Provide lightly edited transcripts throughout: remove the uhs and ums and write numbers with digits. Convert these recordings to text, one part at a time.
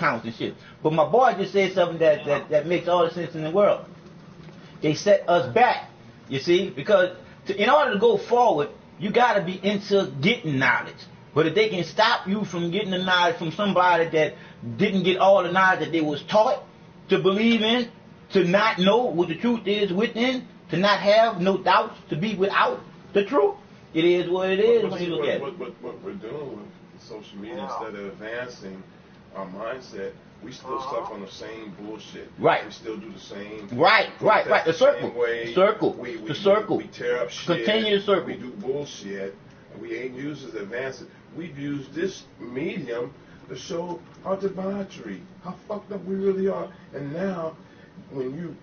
accounts and shit. But my boy just said something that makes all the sense in the world. They set us back, you see, because in order to go forward, you got to be into getting knowledge. But if they can stop you from getting the knowledge from somebody that didn't get all the knowledge that they was taught to believe in, to not know what the truth is within, to not have no doubts, to be without the truth, it is what it is when you look at it. What we're doing with social media, instead of advancing our mindset, we still stuck on the same bullshit. Right. We still do the same. Right. The circle. The circle. We tear up shit. Continue the circle. We do bullshit. And we ain't used as advancing. We've used this medium to show our debauchery, how fucked up we really are. And now, when you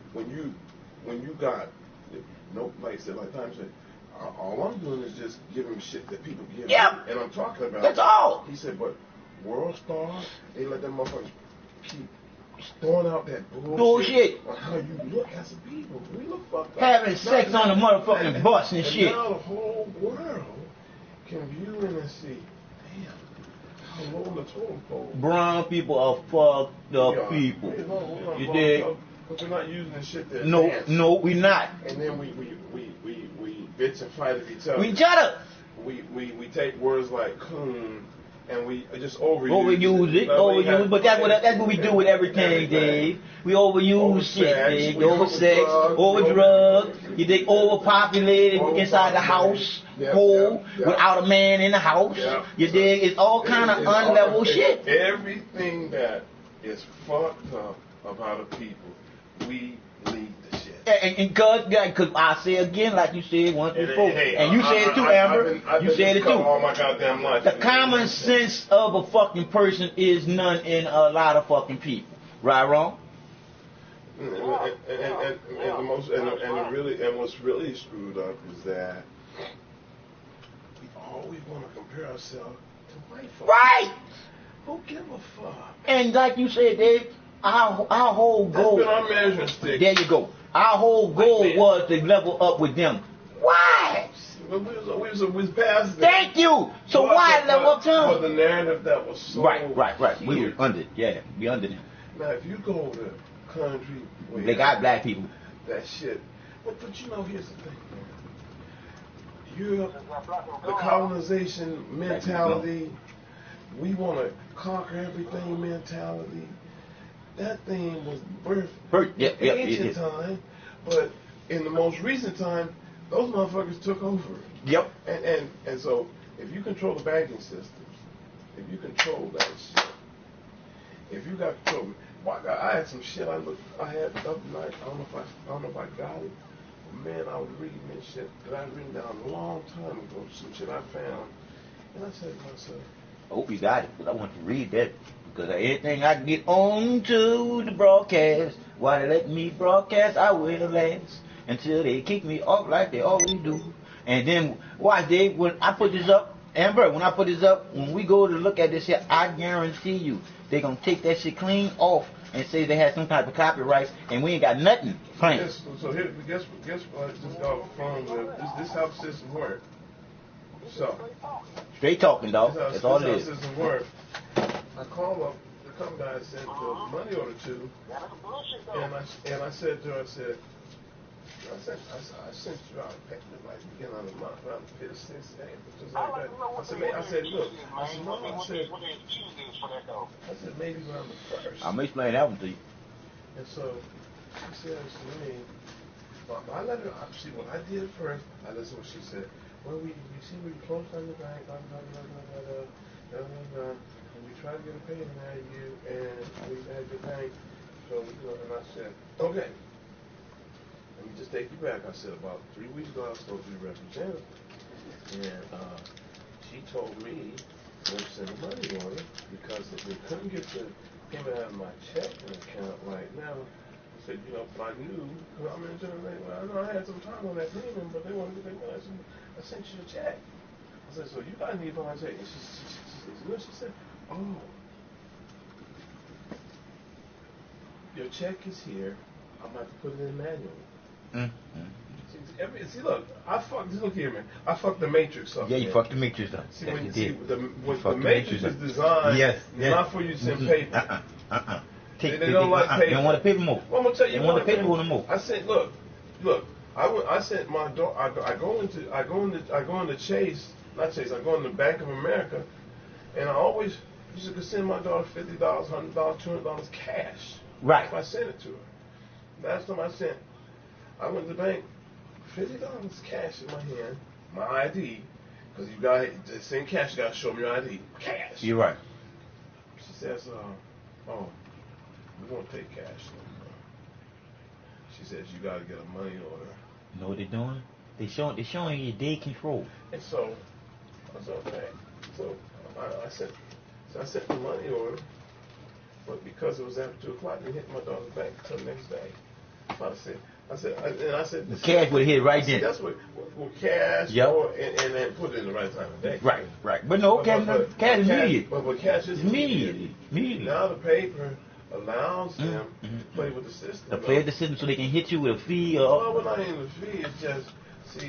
got, no, like I said, like Tom said, all I'm doing is just giving shit that people give. Yeah. And I'm talking about. That's all. He said, but World Star, they let them motherfuckers keep throwing out that bullshit on how you look as a people. We look fucked up. Having sex on the motherfucking bus and shit. Now the whole world can view and see, damn, how low the totem pole. Brown people are fucked up people. You dig? But we're not using the shit that No, we're not. And then we bitch and fight at each other. We take words like coon and we just overuse it. But that's what we do with everything, Dave. We overuse shit, Dave. Oversex, overdrug. You dig? Overpopulated inside the house, without a man in the house. You dig? It's all kind of unlevel shit. Everything that is fucked up about the people, we lead the shit. And cause I say again, like you said once before, and you said it too, Amber. You said it too. All my goddamn life. The common sense of a fucking person is none in a lot of fucking people. Right, wrong? And what's really screwed up is that we always want to compare ourselves to white folks. Right. Who give a fuck? And like you said, Dave, our whole goal. That's been our measuring stick. There you go. Our whole goal was to level up with them. Why? We was past that. Thank you. So why level up to them? For the narrative that was so Right. Here. We were under. Yeah, we under them. Now, if you go to country where they got black people. That shit. But you know, here's the thing, man. Europe, the colonization mentality, we want to conquer everything mentality. That thing was birthed in ancient time, but in the most recent time, those motherfuckers took over. Yep. And so, if you control the banking systems, if you control that shit, if you got control, I had some shit I had the other night. I don't know if I got it. But man, I was reading this shit that I'd written down a long time ago. Some shit I found, and I said to myself, I hope you got it, because I want to read that. Because anything I can get on to the broadcast, why they let me broadcast, I will last until they kick me off like they always do. And then, watch, Dave, when I put this up, Amber, when I put this up, when we go to look at this shit, I guarantee you, they're going to take that shit clean off and say they had some type of copyright, and we ain't got nothing claimed. So here, guess what? This got phone with. This how the system works. So. Straight talking, dog. That's all it is. This system works. I called up the company I sent the money order to, and I said to her, I sent you out a package like beginning of the month, around the 5th, 6th, 8th, just like that. I said, look, I said, maybe around the 1st. I'm gonna explain that one to you. And so she says to me, I let her see what I did first. I listened to what she said. Well, we see we closed on the bank, and we tried to get a payment out of you, and we had your bank. So, and I said, okay. Let me just take you back. I said, about 3 weeks ago, I was supposed to be representative. And she told me to send a money order because if we couldn't get the payment out of my checking account right now, I said, but I knew, because I'm in general, I know I had some time on that payment, but they wanted to get their money. I sent you a check. I said, so you got to need my check. And she said, oh, your check is here. I'm going to have to put it in manually. See, look, look here, man. I fucked the Matrix up. Yeah, you fucked the Matrix up. See, when the Matrix is designed, not for you to send paper. They don't like paper. They don't want the paper more. Well, I'm gonna tell you They want the paper on the more. I said, look. I sent my daughter. I go into Chase, not Chase. I go into Bank of America, and I always used to send my daughter $50, $100, $200 cash. Right. If I sent it to her. Last time I went to the bank, $50 cash in my hand, my ID, because you got to send cash. You got to show me your ID, cash. You're right. She says, "Oh, we won't take cash." She says, "You got to get a money order." You know what they're doing? They're showing you day control. And so I said, okay. So I sent the money order, but because it was after 2 o'clock, it didn't hit my daughter's bank until the next day. I said, the cash would hit right then. That's what cash, yep. and then put it in the right time of day. Right. But no, cash is immediate. But cash is immediate. Now the paper allows them to play with the system. To play with the system so they can hit you with a fee or. Well, but not even the fee. It's just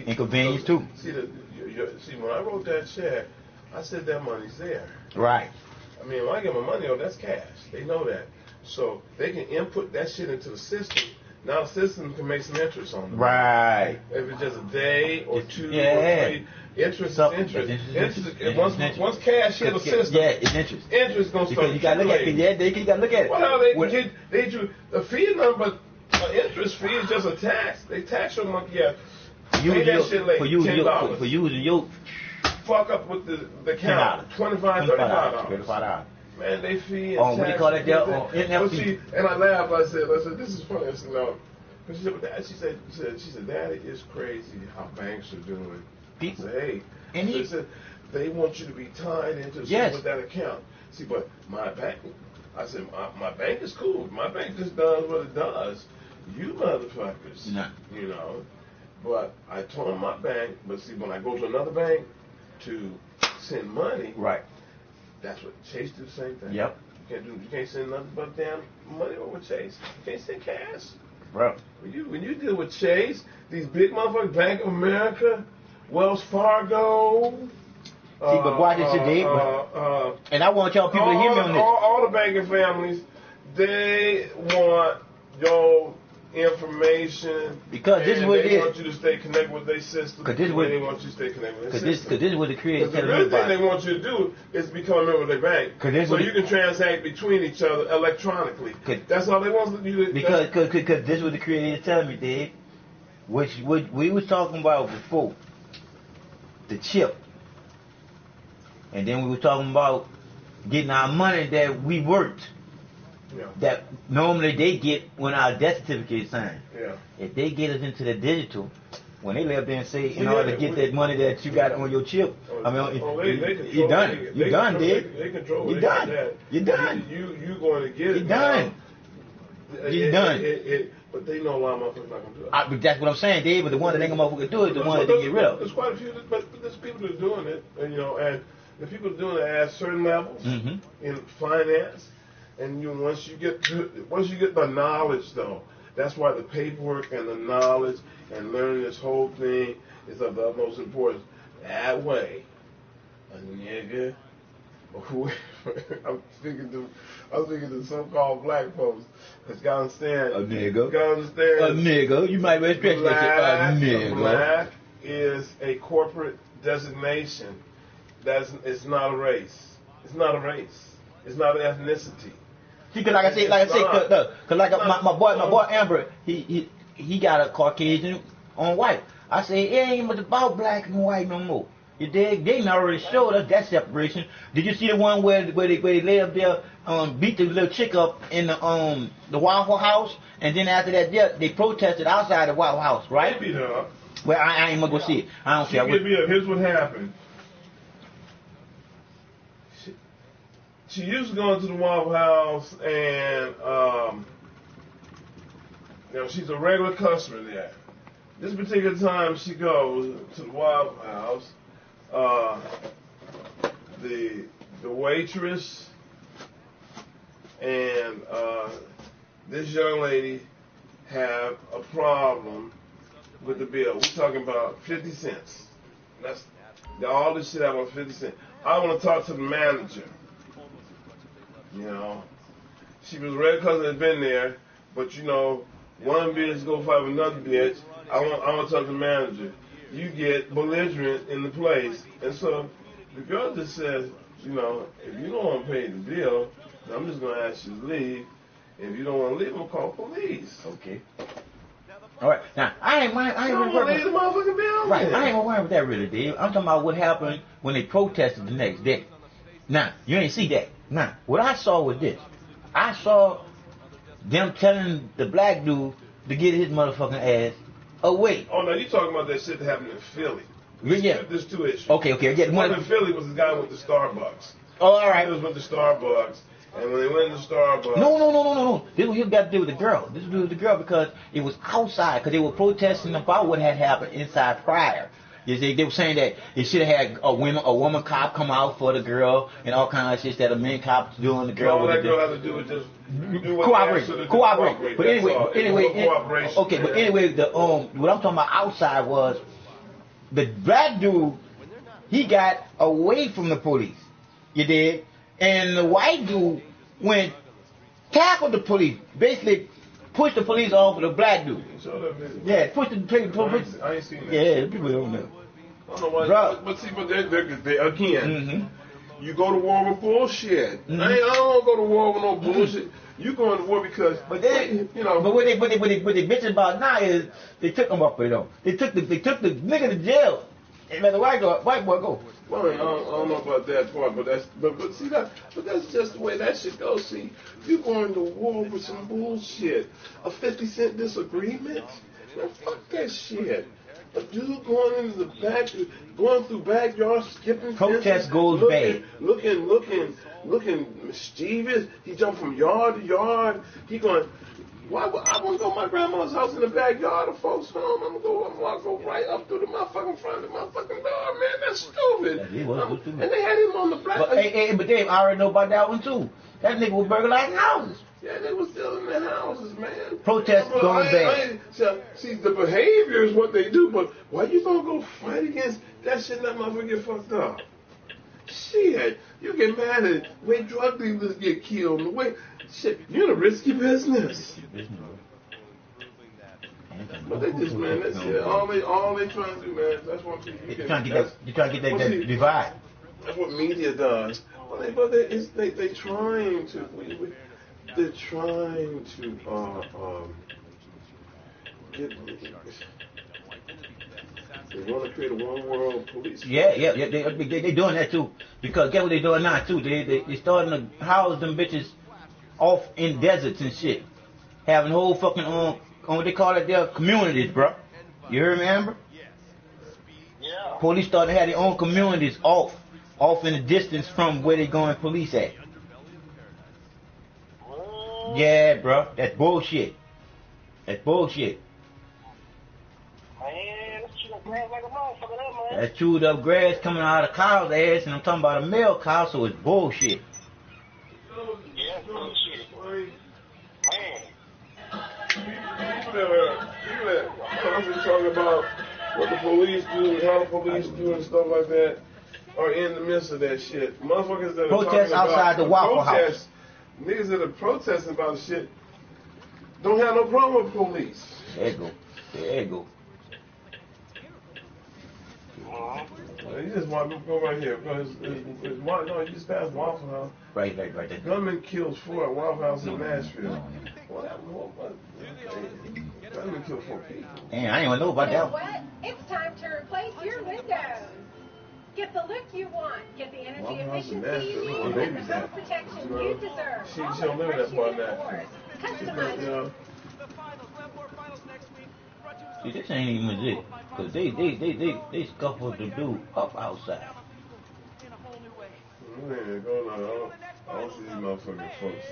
inconvenience too. See, when I wrote that check, I said that money's there. Right. I mean, when I get my money, that's cash. They know that, so they can input that shit into the system. Now the system can make some interest on them. Right. If it's just a day or two or three, interest is interest. Once cash hit the system, it's interest. Interest gonna start. Because you gotta look at it. You gotta look at it. Well, they do the fee number. Interest fee is just a tax. They tax your money. Yeah. Pay that shit late. For using your fuck up with the count. $25, $35. Man, they fee and tax. What do you call it there? And I laughed. I said, this is funny. I said, no. But she said, Daddy, it's crazy how banks are doing. People. Hey, she said, they want you to be tied into with that account. See, but my bank, I said, my bank is cool. My bank just does what it does. You motherfuckers, you know. But I told my bank, but see, when I go to another bank to send money, that's what Chase do the same thing. Yep. You can't send nothing but damn money over Chase. You can't send cash. Bro. When you deal with Chase, these big motherfuckers, Bank of America, Wells Fargo. See, but watch this today. And I want y'all people to hear me on this. All the banking families, they want your information because this is what it is. They want you to stay connected with their system. They want you to stay connected with their system. Because this is what the creators tell you about. The real thing they want you to do is become a member of their bank, so you can transact between each other electronically. That's all they want you to do. Because this is what the creators telling me, Dave. Which we was talking about before, the chip, and then we were talking about getting our money that we worked. Yeah. That normally they get when our death certificate is signed. Yeah. If they get us into the digital, when they lay up there and say, in order to get that money that you got on your chip, you're done. You're done, dude. They control it. You're done. You're done. You going to get it. You're done. You're done. But they know a lot of motherfuckers not going to do it. But that's what I'm saying, Dave. But the one that ain't going to motherfucker do it, the one that they get rid of. There's quite a few, but there's people that are doing it, and the people that are doing it at certain levels in finance. And once you get the knowledge, though, that's why the paperwork and the knowledge and learning this whole thing is of the utmost importance. That way, a nigga, I was speaking to so-called black folks that's got to understand. A nigga. Got to understand. A nigga. You might be stretching a nigga. Black is a corporate designation. It's not a race. It's not a race. It's not an ethnicity. See, cause like I said, cause like my boy Amber, he got a Caucasian on white. I say it ain't much about black and white no more. You dig? They already showed us that separation. Did you see the one where they lay up there, beat the little chick up in the Waffle House, and then after that they protested outside the Waffle House, right? They beat her up. Well, I ain't gonna go see it. I don't care. Here's what happened. She used to go into the Waffle House, and she's a regular customer there. This particular time she goes to the Waffle House, the waitress and this young lady have a problem with the bill. We're talking about 50 cents. That's all this shit out on 50 cents. I want to talk to the manager. she was a red cousin had been there, but you know, one bitch go fight with another bitch. I want to talk to the manager. You get belligerent in the place, and so the girl just says, you know, if you don't want to pay the bill, then I'm just gonna ask you to leave. If you don't want to leave, I'm gonna call police. Okay. All right. Now I ain't worried the motherfucking bill. Right. I ain't worried with that really, Dave. I'm talking about what happened when they protested the next day. Now you ain't see that. Now what I saw was this. I saw them telling the black dude to get his motherfucking ass away. Oh no, you talking about that shit that happened in Philly? Yeah. There's two issues. Okay. Yeah. The one in Philly was the guy with the Starbucks. Oh, all right. He was with the Starbucks. And when they went to Starbucks... No. This was got to do with the girl. This was to do with the girl because it was outside, because they were protesting about what had happened inside prior. You see, they were saying that they should have had a woman cop come out for the girl and all kinds of shit that a man cop doing the girl. All that girl had to do was just cooperate. But anyway, okay. But anyway, the what I'm talking about outside was the black dude. He got away from the police. You did. And the white dude tackled the police, basically pushed the police off of the black dude. Yeah, pushed the police. I ain't seen that. Yeah, people don't know. I don't know why. But see, they again, you go to war with bullshit. I don't want to go to war with no bullshit. You going to war because, but what they bitching about now is they took him up for it though. They took the nigga to jail and let the white boy go. Well, I don't know about that part, but that's just the way that shit goes. See, you going to war with some bullshit, a 50-cent disagreement, man, fuck that shit. A dude going into the back, going through backyards, skipping protest goes bad, looking mischievous. He jumped from yard to yard. He going. Why would I want to go to my grandma's house in the backyard of folks' home? I'm gonna go right up through the motherfucking front of the motherfucking door, man. That's stupid. And they had him on the black. But Dave, I already know about that one too. That nigga was burglarizing houses. Yeah, they was still in their houses, man. Protest going bad. See, the behavior is what they do, but why you gonna go fight against that shit and that motherfucker get fucked up? Shit, you get mad at the way drug dealers get killed, the way shit, you're in a risky business. But they just, man, that's it. All they trying to do, man, that's what people get. You're trying to get that divide. That's what media does. But they trying to. They're trying to get. They want to create a one world police. Yeah. They doing that too. Because guess what they doing now too? They starting to house them bitches off in deserts and shit, having whole fucking on what they call it their communities, bro. You hear me, Amber? Yeah. Police starting to have their own communities off in the distance from where they going police at. Yeah, bro, that's bullshit. That's bullshit. That's chewed up grass coming out of a cow's ass, and I'm talking about a male cow, so it's bullshit. Yeah, bullshit. People talking about what the police do and how the police do and stuff like that are in the midst of that shit. Motherfuckers that protest are talking outside about the Waffle House. Niggas that are protesting about shit don't have no problem with police. There you go. You just want to go right here. No, you just passed Waffle House. Right there. Gunman kills 4 at Waffle House in Nashville. What? Gunman killed 4 people. Damn, I didn't even know about that. What? It's time to replace your windows. Get the look you want. Get the energy efficiency you need and the smoke protection you deserve. She don't live in that part now. Customize. See, this ain't even it. Because they scuffled the dude up outside. I don't see these motherfucking folks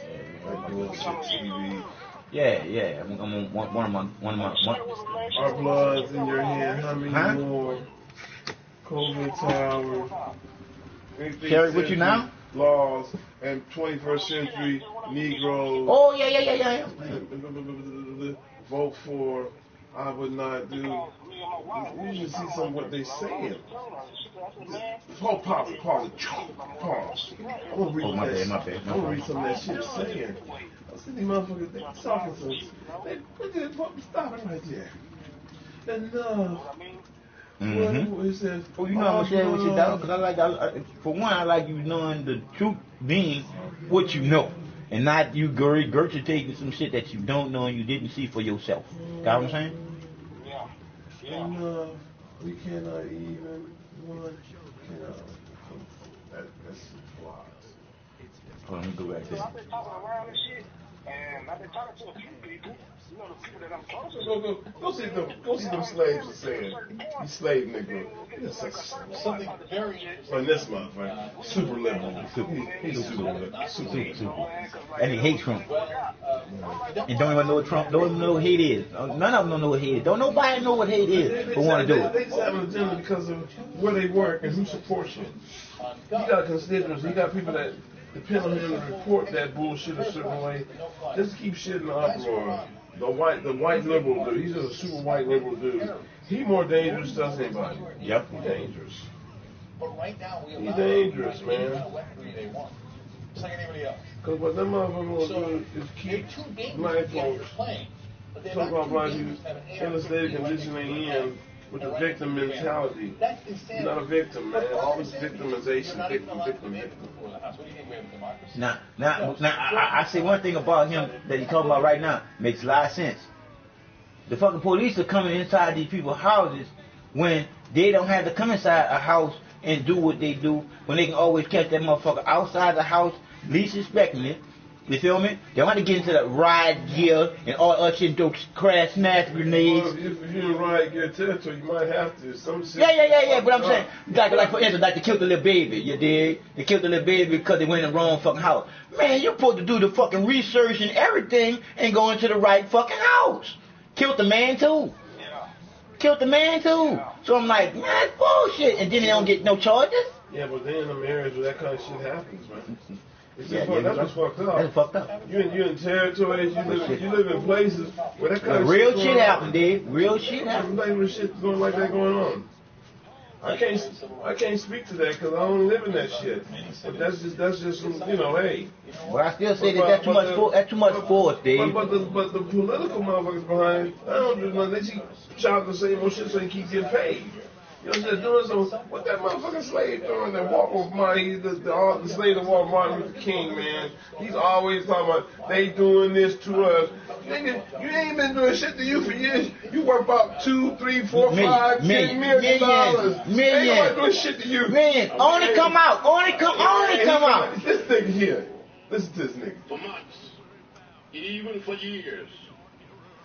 like doing shit TV. Yeah. I'm on one of my. Our blood's in your hand. How many more? COVID towers. Sherry, with you now? Laws and 21st century Negroes. Oh yeah. Vote for. I would not do. You should see some of what they saying. Paul Papa, Paul, pause. I'm gonna read my that. bad. I'm gonna read some of that shit saying. I said these motherfuckers, they talking some. They stop it right there. Enough. He says, Oh, you know I'm gonna share with you, dog, because for one, I like you knowing the truth being what you know, and not you regurgitating some shit that you don't know and you didn't see for yourself. Got what I'm saying? Yeah. Enough. We cannot even one. That's wild. Hold on, let me go back So there. I've been talking around and shit, and I've been talking to a few people. You know, the people that I'm close to. Go see them slaves are saying. You slave nigga. He's something very on this motherfucker. Super liberal. He's super liberal. And he hates Trump. And don't even know what Trump, don't even know what hate is. None of them don't know what hate is. Don't nobody know what hate is, but want to do it. They just have an agenda because of where they work and who supports you. He got constituents. He got people that depend on him to report that bullshit a certain way. Just keep shit in the uproar. The white liberal dude. He's just a super white liberal dude. He more dangerous to us than anybody. Yep. He's dangerous. He's dangerous, man. Because what them motherfuckers will do is keep black folks talk about black people in the state of condition they in with the victim mentality. You're not a victim, man. All this victimization, victim. Now, I say one thing about him that he's talking about right now makes a lot of sense. The fucking police are coming inside these people's houses when they don't have to come inside a house and do what they do, when they can always catch that motherfucker outside the house, least suspecting it. You feel me? They want to get into the riot gear and all that shit, those crash smash grenades. Well, if you're in riot gear territory, you might have to. Some shit. Yeah. But I'm saying, like for instance, like they killed the little baby. You dig? They killed the little baby because they went in the wrong fucking house. Man, you're supposed to do the fucking research and everything and go into the right fucking house. Killed the man too. Killed the man too. So I'm like, man, that's bullshit. And then they don't get no charges. Yeah, but then in the areas where that kind of shit happens, man. That's what's fucked up. That's fucked up. You in territories, you live in places where that kind of real shit shit happen, dude. Real shit happen. There's shit going like that going on. I can't speak to that because I don't live in that shit. But that's just you know, hey. Well, I still say that's too much force, Dave. But the political motherfuckers behind it, I don't do nothing. They keep shouting the same old shit so they keep getting paid. You know what I'm doing? So what that motherfucking slave doing that walk with Martin, the slave that walked Martin Luther King, man? He's always talking about they doing this to us. Nigga, you ain't been doing shit to you for years. You work about $2, $3, $4, $5, $10 million. Ain't nobody doing shit to you. Million. Only come out. Only come out. This nigga here. Listen to this nigga. For months, even for years,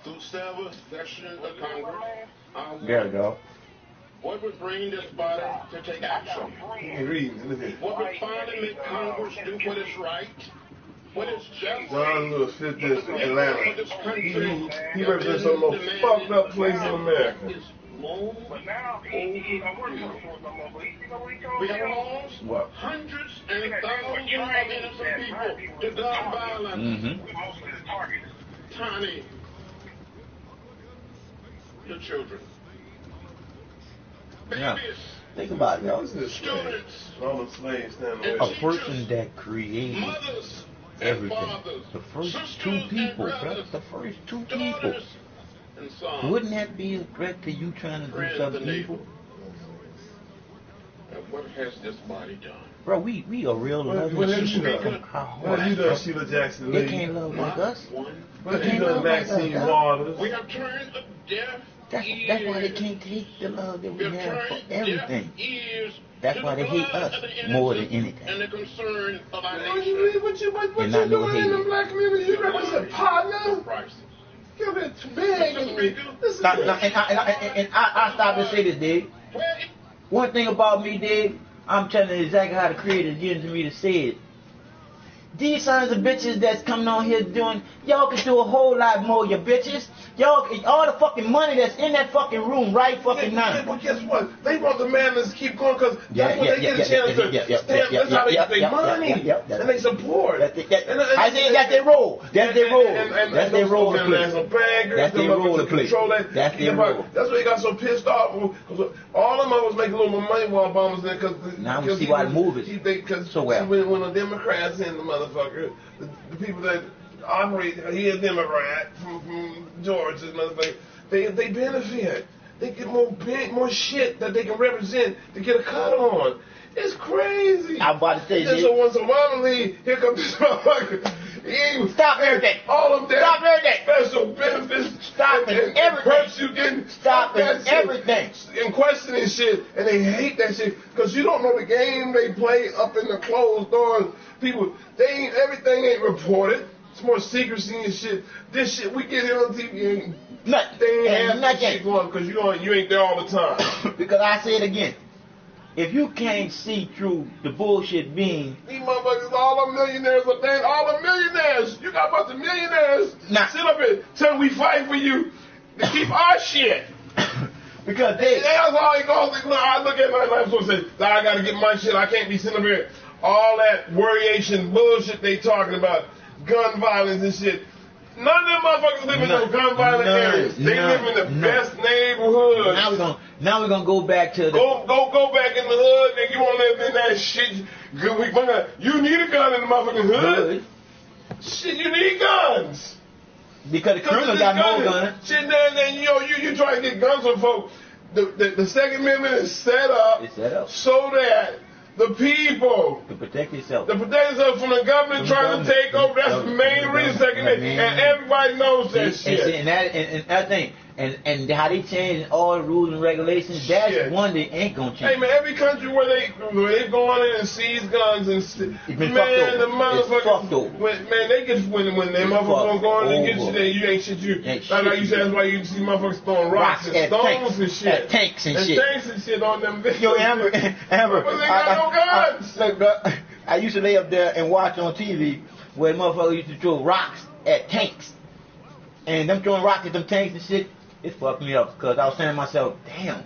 through several sessions of Congress, There we go. what would bring this body to take action? What would finally make Congress do what is right, what is just? John Lewis, 5th District, Atlanta. He represents some of the most fucked up place in America. We have lost What? hundreds and thousands of innocent people to gun violence. Tiny, the children. Yeah. Think about it, yo. Students, All the slaves standing A away. person that created mothers, everything. fathers, The first sisters two and people, bro. brothers, The first two people. daughters, and sons. Wouldn't that be a threat to you trying to do Friends something and evil? neighbors. And what has this body done? Bro, we are real loving What have you people done? from our What have you heart. done, Sheila Jackson They Lee? can't love like us. What have you done, Maxine Waters? We have turned a deaf That's why they can't take the love that we have have for turned everything. deaf ears That's to why the they hate blood us of the more than innocent anything. and the concern of our What nation. you And not know doing in hate. the black community? You represent partner? Prices. You're a bit too big. Listen Now, to now, this. and I stop and say this, Dave. One thing about me, Dave, I'm telling you exactly how the Creator gives me to say it. These sons of bitches that's coming on here doing, y'all can do a whole lot more, you bitches. Y'all, all the fucking money that's in that fucking room right fucking now. But guess what? They want the madness to keep going because that's when they get a chance to stand. That's how they get their money and they support. I think that's their role. That's their role. That's their role to play. That's their role to play. That's their role. That's why they got so pissed off. All of them was making a little more money while Obama was there. Now we see why the move is so well. When the Democrats and the motherfucker, the people that operate, he a Democrat from Georgia, motherfucker, they benefit. They get more shit that they can represent to get a cut on. It's crazy. I'm about to say this. So once Obama leave, here comes this motherfucker. Stop everything. All of that. Stop everything. Special benefits. Stop and everything. Perks you getting. Stop everything. And questioning shit. And they hate that shit. Because you don't know the game they play up in the closed doors. People, everything ain't reported. It's more secrecy and shit. This shit we get here on TV ain't nothing. They ain't have that shit going because you ain't there all the time. Because I say it again. If you can't see through the bullshit being... These motherfuckers, all the millionaires are there. All the millionaires. You got a bunch of millionaires. Nah. Sit up here. Tell we fight for you to keep our shit. Because that's all it goes. I look at my life and say, I got to get my shit. I can't be sitting up here. All that worryation bullshit they talking about. Gun violence and shit. None of them motherfuckers live in those gun violent areas. They live in the best neighborhoods. Now we're gonna go back to the go back in the hood, nigga. You wanna live in that shit? You need a gun in the motherfucking hood. Shit, you need guns. Because the criminals got more guns. Shit, then you try to get guns from folks. The Second Amendment is set up. It's set up so that the people to protect yourself. To protect yourself from the government trying to take over. That's the main reason. And everybody knows that shit. And that thing. And how they changing all the rules and regulations, that's one that ain't gonna change. Hey man, every country where they go in and seize guns and man, the motherfuckers, man, they get when they motherfuckers go in and get you, then you ain't shit. Like you said, that's why you see motherfuckers throwing rocks and stones and shit, tanks and shit on them. Yo, Amber, they got no guns. Look, bro, I used to lay up there and watch on TV where motherfuckers used to throw rocks at tanks, and them throwing rocks at them tanks and shit. It fucked me up because I was saying to myself, damn,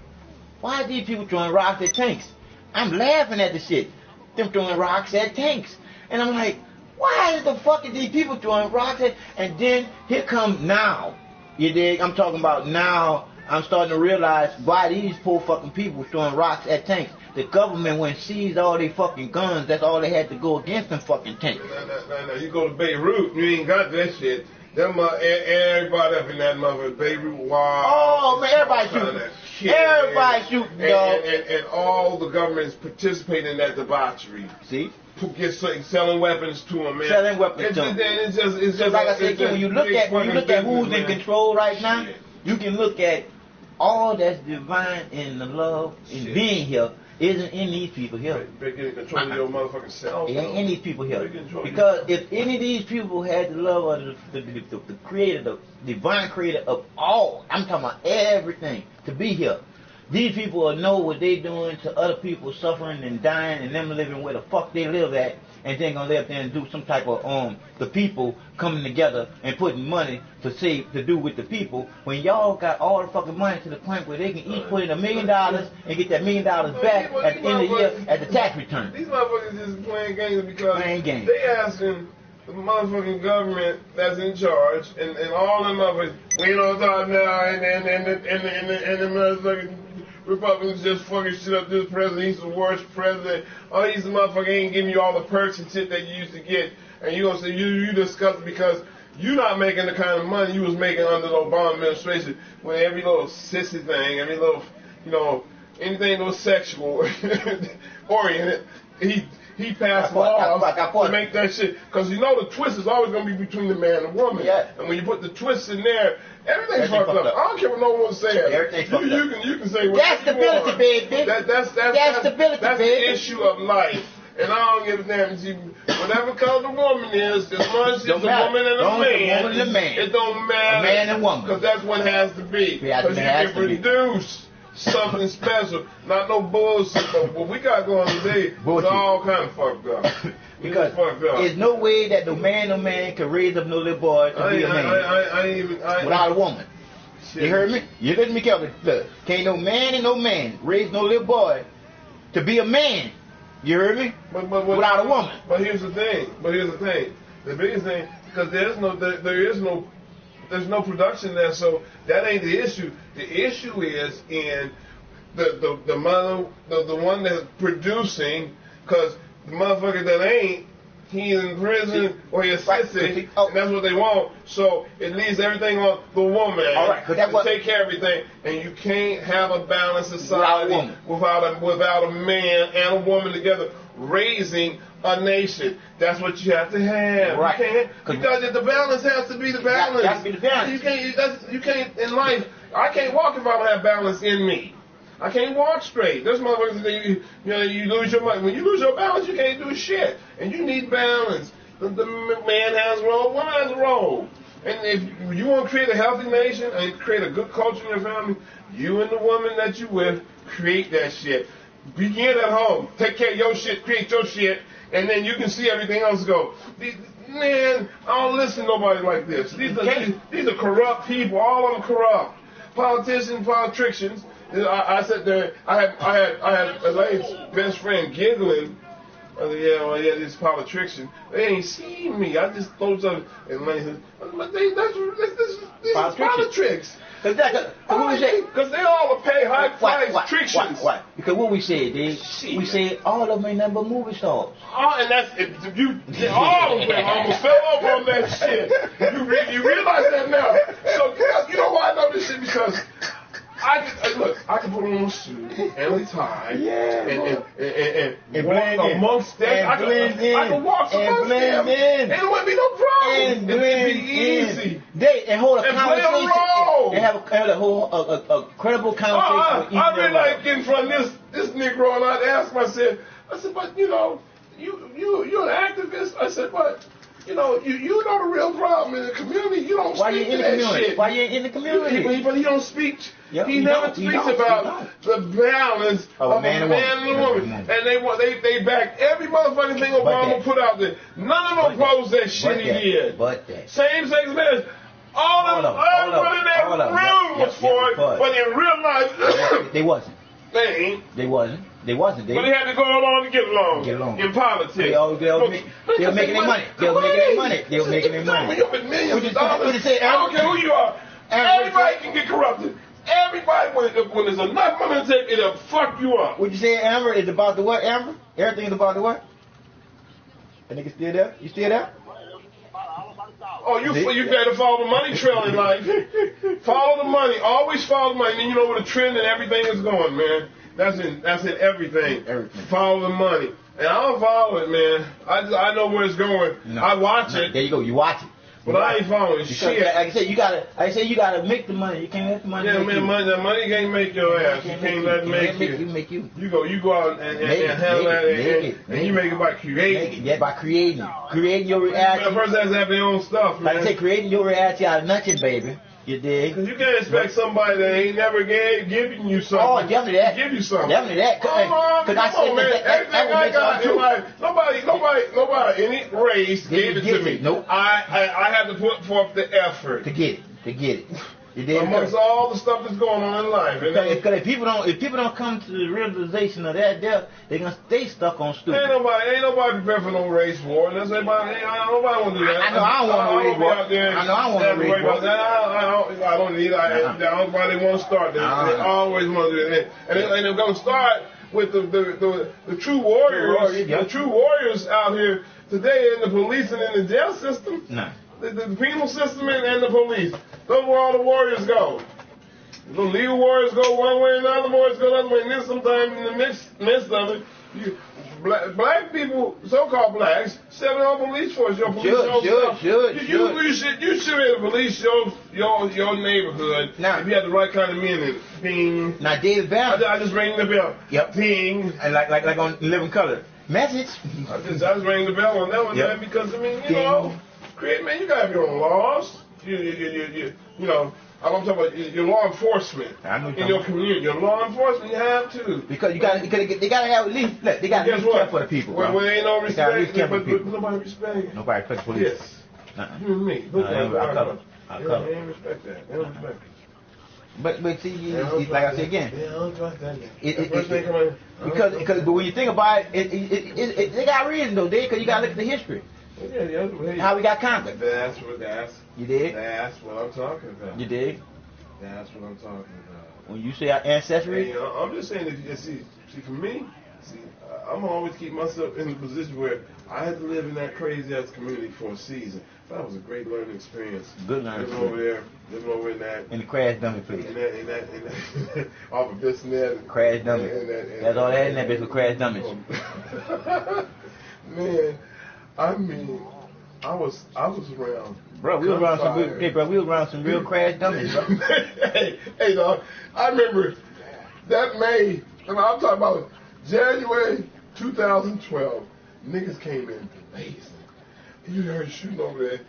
why are these people throwing rocks at tanks? I'm laughing at the shit. Them throwing rocks at tanks. And I'm like, why is the fuck are these people throwing rocks at? And then here comes now. You dig? I'm talking about now. I'm starting to realize why these poor fucking people throwing rocks at tanks. The government went and seized all their fucking guns. That's all they had to go against them fucking tanks. No. You go to Beirut, you ain't got that shit. Them everybody up in that mother Beirut wild. Oh man, everybody shooting. Everybody shooting, dog. And all the governments participate in that debauchery. See? Selling weapons to them, man. Selling weapons to them. It's just like I said, when you look at who's in control right now, you can look at all that's divine in the love in being here. Isn't in these people here. Breaking control of your motherfucking self. It ain't in these people here. Because if any of these people had the love of the creator, the divine creator of all, I'm talking about everything, to be here, these people will know what they doing to other people suffering and dying and them living where the fuck they live at, and then gonna live there and do some type of the people coming together and putting money to do with the people. When y'all got all the fucking money to the point where they can each put in $1 million and get that $1 million back at the end of the year at the tax return. These motherfuckers just playing games because they asking the motherfucking government that's in charge and all them motherfuckers, we don't talk now and the motherfucking Republicans just fucking shit up this president. He's the worst president. All these motherfuckers ain't giving you all the perks and shit that you used to get. And you gonna say you discuss it because you not making the kind of money you was making under the Obama administration when every little sissy thing, every little, anything little sexual oriented, he passed laws to make that shit. Because the twist is always going to be between the man and the woman. Yeah. And when you put the twist in there, everything's fucked up. I don't care what no one says. Everything's fucked up. You can say whatever you want. That's stability, baby. That's stability, that's baby. The issue of life. And I don't give a damn. Whatever color the woman is, as long as it's a woman and a man, it don't matter. A man and woman. Because that's what it has to be. Because you can produce something special, not no bullshit. But what we got going today is all kind of fucked up. Because there's no way that no man can raise up no little boy to be a man without a woman. You heard me? You listen to me carefully. Look, can't no man and no man raise no little boy to be a man. You heard me? But, without a woman. But here's the thing. The biggest thing, because there's no production there, so that ain't the issue. The issue is in the mother, the one that's producing, because the motherfucker that ain't, he's in prison or he's sissy, and that's what they want. So it leaves everything on the woman to take care of everything, and you can't have a balanced society without a man and a woman together raising a nation. That's what you have to have. Right. Because the balance has to be the balance. Has to be the balance. You can't in life. I can't walk if I don't have balance in me. I can't walk straight. There's motherfuckers that you lose your mind. When you lose your balance, you can't do shit. And you need balance. The man has a role, woman has a role. And if you want to create a healthy nation and create a good culture in your family, you and the woman that you with create that shit. Begin at home. Take care of your shit, create your shit, and then you can see everything else go. Man, I don't listen to nobody like this. These are corrupt people. All of them corrupt. Politicians, politicians. I sat there. I had Elaine's best friend giggling. Yeah, this politician. They ain't seen me. I just thought something. And Elaine said, but this is politics. Because they all pay high price trictions. Why? Because what we said, Dave, we said all of them ain't nothing but movie stars. Oh, and that's all of them almost fell over on that shit. You realize that now. So you know why I know this shit? Because I can put on a suit and a tie and walk amongst them. I can walk amongst them. And it wouldn't be no problem. And it'd be easy. And hold a conversation. And have a whole credible conversation with each other. I really like getting from this Negro, and I'd ask myself, but you're an activist. I said, but you know the real problem in the community. You don't speak to that shit. Why you in the community? But he don't speak. He never speaks about the balance of a man and a woman. And they back every motherfucking thing Obama put out there. None of them opposed that shit he did. Same-sex marriage. All of them in that room was for it, but in real life, they wasn't. They ain't. They wasn't. But they had to go along to get along. In politics. They were making their money. They were making their money. We up in millions of dollars. I don't care who you are. Everybody can get corrupted. Everybody, when there's enough money to take, it'll fuck you up. Would you say, Amber, it's about the what, Amber? Everything is about the what? That nigga still there? You still there? Oh, you better follow the money trail in life. Follow the money. Always follow the money. And you know where the trend and everything is going, man. That's in everything. Follow the money. And I don't follow it, man. I know where it's going. No. I watch it. There you go. You watch it. But I ain't following shit. Like I said, you gotta make the money. You can't let the money. Yeah, man, the money can't make your ass. You can't let it make you. You go out and handle that, and you make it by creating. Yeah, by creating your reality. The person has to have their own stuff, man. Like I say, creating your reality out of nothing, baby. You dig? Because you can't expect somebody that ain't never giving you something. Oh, definitely that. Give you something. Definitely that. Come on, man. Everything I got, nobody, any race gave it to me. Nope. I had to put forth the effort to get it. You did. Amongst all the stuff that's going on in life. Because if people don't come to the realization of that, they're gonna stay stuck on stupid. Ain't nobody prepared for no race war. Nobody want to do that. I know I don't want no race war. I know I don't want no race war. I don't need. I don't nobody want to start. They always want to do that. And they're gonna start with the true warriors. The true warriors out here today in the police and in the jail system. No. The penal system and the police. Those where all the warriors go. The legal warriors go one way and the other warriors go the other way. And then sometimes in the midst of it, black people, so-called blacks, set up police force. Your police You should police your neighborhood if you had the right kind of men in it. Bing. Now, David Bell. I just rang the bell. Yep. Bing. And like on Living Color. Message. I just rang the bell on that one, man, because, you know, man, you gotta have your own laws. You know, I'm talking about your law enforcement in your community. Your law enforcement, you have to. Because they gotta have at least, they gotta be careful for the people. Well, there ain't no respect, but nobody respect it. Nobody respect the police. Yes. You and me. Look, I cover. They ain't respect that. They don't respect it. But see, like I said again, yeah, I don't trust that because but when you think about it, they got reason though, because you gotta look at the history. Yeah, how we got conquered. That's you did. That's what I'm talking about. You did. That's what I'm talking about. When you say our ancestry, hey, I'm just saying that see for me, I'm always keep myself in a position where I had to live in that crazy ass community for a season. That was a great learning experience. Good learning experience. Living over in that. In the crash dummy place. In that off of this and that. Crash dummy. That's all that in that bitch with crash dummies. Man, I mean, I was around. Bro, we was around some good. Hey, bro, we was around some real crash dummies, bro. hey, dog. I remember that May. And I'm talking about January 2012. Niggas came in blazing. You heard shooting over there.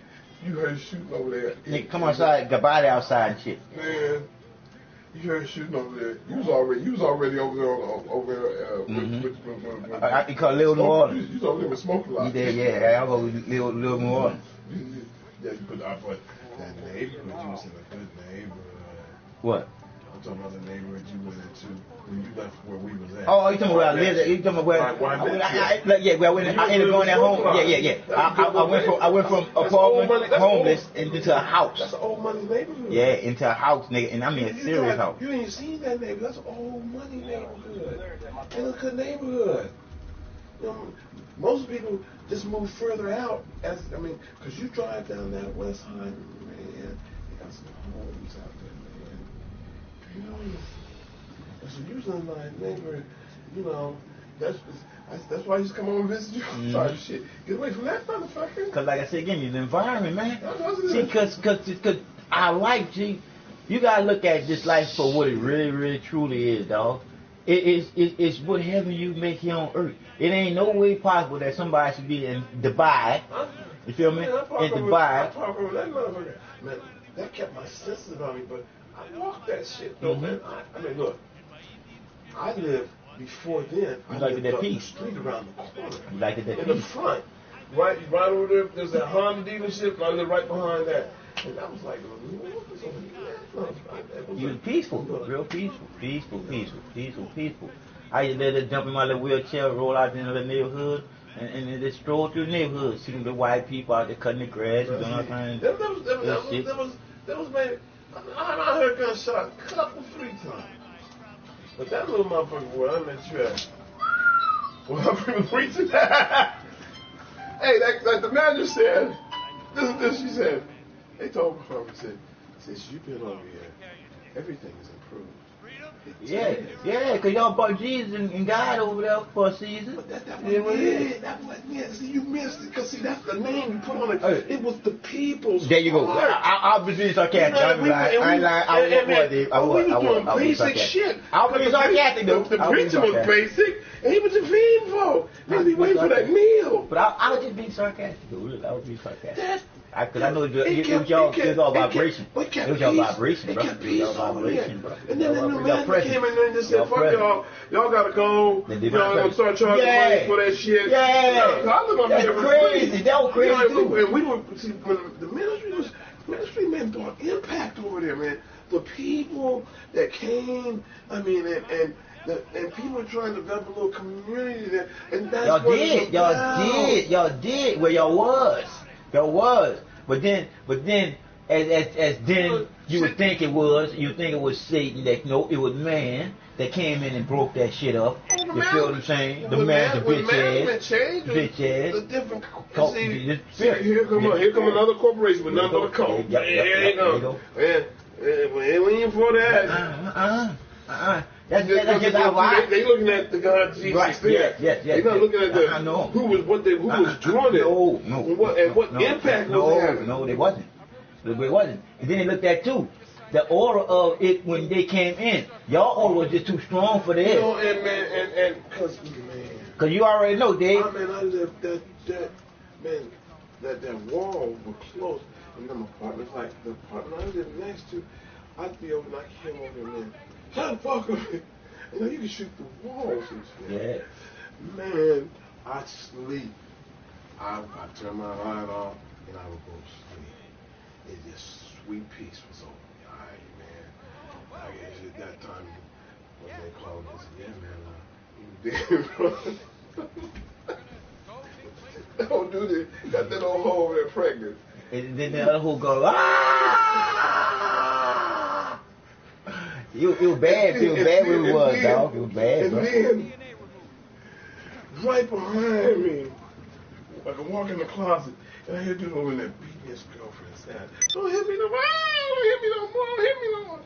Nigga, come outside, got body outside and shit. Man, you heard shooting over there. You was already over there. I call Little New Orleans. You was over there with Smoke a lot. You did, yeah. I'll go Little New Orleans. Yeah, but that neighborhood, you was in a good neighborhood. What? I'm talking about the neighborhood you went into when you left where we was at. Oh, you talking about where I lived? You talking about where? I ended up going at home. Yeah. I went from apartment, homeless, into a house. That's an old money neighborhood. Yeah, into a house, nigga, and I mean a serious house. You ain't seen that neighborhood. That's an old money neighborhood. It's a good neighborhood. You know, most people just move further out because you drive down that west side, man, they got some homes out there, man. You know, so usually in my neighborhood, you know, that's why you just come over and visit you. Sorry, shit. Get away from that motherfucker. Because like I said again, the environment, man. See, because I like, you gotta look at this life for what it really, really, truly is, dog. It's what heaven you make here on earth. It ain't no way possible that somebody should be in Dubai. You feel me? In Dubai. That motherfucker, man, that kept my senses about me, but I walked that shit though, man. I mean, look, I lived before then. You like that peace? Street around the corner. You like that in the front, right over there. There's that Honda dealership. I lived right behind that, and I was like, you was peaceful, real peaceful. I used to jump in my little wheelchair, roll out in the neighborhood, and just stroll through the neighborhood, seeing the white people out there cutting the grass and doing all kinds of shit. That was maybe, I heard gunshot a couple, 3 times. But that little motherfucker where I met you at, well, I'm preaching. Hey, like the manager said, this she said, they told me from said, since you've been over here, everything is improved. Yeah, because y'all brought Jesus and God over there for a season. But that wasn't it. That wasn't it. See, you missed it. Because, see, that's the name you put on it. It was the people's There you go. I'll be being sarcastic. I was basic shit. I was being sarcastic, though. The preacher was basic, and he was just feeding folk. He be waiting for that meal. But I was just being sarcastic, though. Really, I was being sarcastic. Because I know it was all vibration. It was all vibration, bro. It was all vibration, bro. And then the new man came in there and just said, fuck y'all. Y'all gotta go. Y'all gonna start charging money for that shit. Yeah. That's crazy. That was crazy, too. And we were, see, when the ministry man brought impact over there, man. The people that came, and people are trying to develop a little community there. And that's Y'all did where y'all was. But then as then you would think it was Satan that it was man that came in and broke that shit up. You feel what I'm saying? The bitch ass. The different here come another corporation with nothing but a code. There you go. Man, we ain't for that. That's just how I. They looking at the God Jesus. Right. Yes. They're not looking at who was doing it. And what impact was it having. No, they wasn't. It wasn't. And then they looked at too. The order of it when they came in. Y'all order was just too strong for them. You know, and because you already know, Dave. I lived that wall was close. And them apartments, like the apartment I lived next to, I'd be over and I came over and then, how the fuck are you? You know, you can shoot the walls and shit. Yeah. Man, I'd sleep. I'd turn my light off and I would go to sleep. It's just sweet peace was over me. All right, man. At that time, when they called us, yeah, man, don't do this. Got that old hoe over there pregnant. And then the other who go, ah! You bad when it was, dog. It was bad, bro. And then, right behind me, I can walk in the closet, and I hear dude over there beating his girlfriend's ass. Don't hit me no more. Don't hit me no more. Don't hit me no more.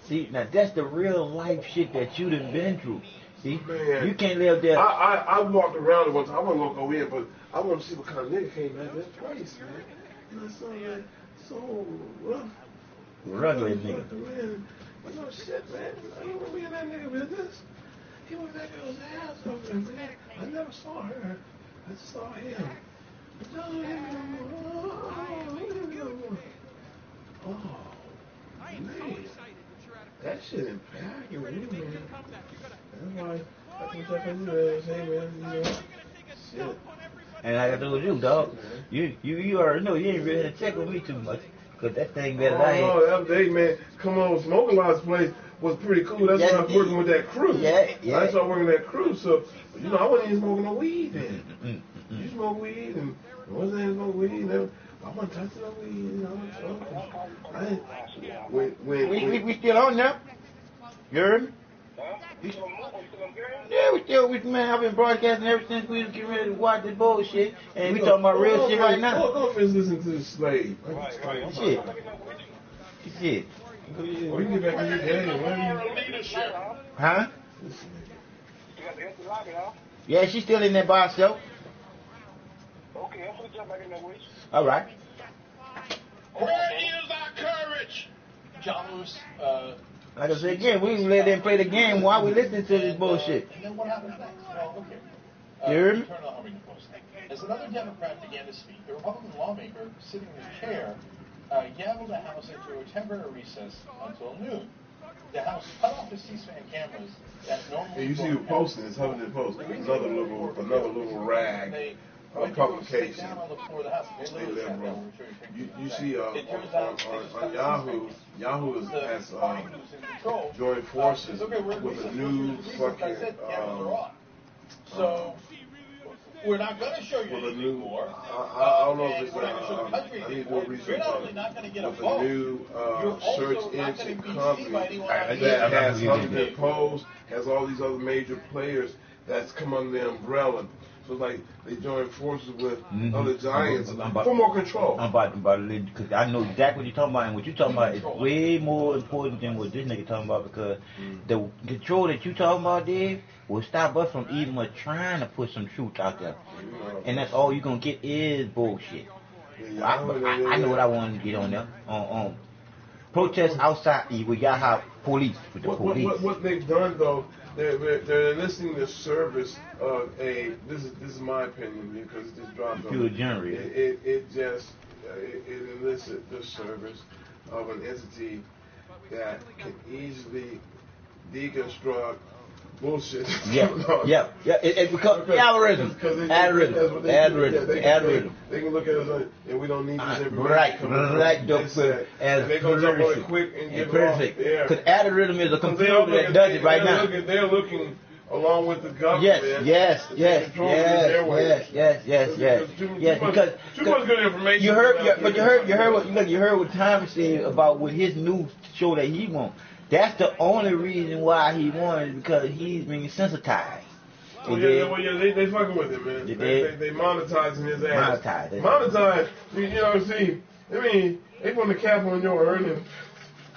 See, now that's the real life shit that you done been through. See, man, you can't live there. I walked around it one time. I wasn't gonna go in, but I wanted to see what kind of nigga came back that place, man. And I saw that so rough. Rugged nigga. Man, but no shit, man. I don't want to be in that nigga business. He was that girl's ass over there, man. I never saw her. I just saw him. Don't hit me no more. Oh, man. That shit impacted me, man. That's why I can check on you and say, man, you know, shit. And like I told you, dog, you already know you ain't really had to check on me too much. Cause that thing better than I ain't. Oh, that day, man, come on, Smoking Lot's place was pretty cool. That's why I was working with that crew. Yeah. I started working with that crew, so, you know, I wasn't even smoking no weed then. You smoke weed, and wasn't even smoke weed, and I wasn't touching no weed, you know. We still on now? You heard me? Yeah, man, I've been broadcasting ever since we was getting ready to watch this bullshit, and we talking about real shit right now. Go finish listening to the slave. Shit. Or you can get back in your game, Huh? Yeah, she's still in there by herself. Okay, I'm gonna jump back in that way. All right. Where is our courage? John's, Like I said again, we can let them play the game while we listen to this bullshit. And then what happens next? Well, okay. You heard me? Turn on Huffington Post. As another Democrat began to speak, the Republican lawmaker sitting in his chair gavelled the House into a temporary recess until noon. The House cut off the C-SPAN cameras that normally. Yeah, you see the posting, it's Huffington Post. Another little rag. Publication. They liberal. You see on Yahoo has joined forces with a new fucking so we're not going to show you with a new. more. I don't know if it's I need to do research on it. With a new search engine company that has Huffington Post, has all these other major players that's come under the umbrella. So like they join forces with other giants for more control. I'm about to because I know exactly what you're talking about, and what you're talking about is way more important than what this nigga talking about, because the control that you talking about, Dave, will stop us from even trying to put some truth out there. And that's all you're gonna get is bullshit. I know what I want to get on there. On protests outside with y'all police with the police. What they've done though, they're enlisting the service of this is my opinion because it just dropped on Pure generator. It enlisted the service of an entity that can easily deconstruct bullshit. Yeah. It becomes algorithm. They can look at us and we don't need this information. Right, Doctor. And they gonna jump really quick and get perfect. Because algorithm is a computer that does it right now. They're looking along with the government. Yes. Because too much good information. You heard what Tom said about with his new show that he wants. That's the only reason why he won, because he's being sensitized. They fucking with him, man. They monetizing his ass. Monetize. You know, see, I mean, they put the cap on your earnings.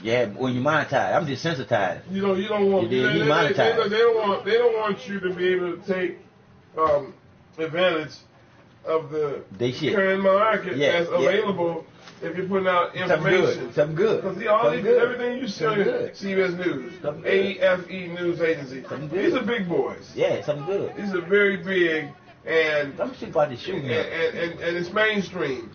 Yeah, when you monetize, I'm desensitized. You don't want. They don't want you to be able to take advantage of the current market that's available. If you're putting out information, something good. Because everything you see on CBS News, AFE News Agency, these are big boys. Yeah, something good. These are very big, and I'm shit about the shooting. And it's mainstream.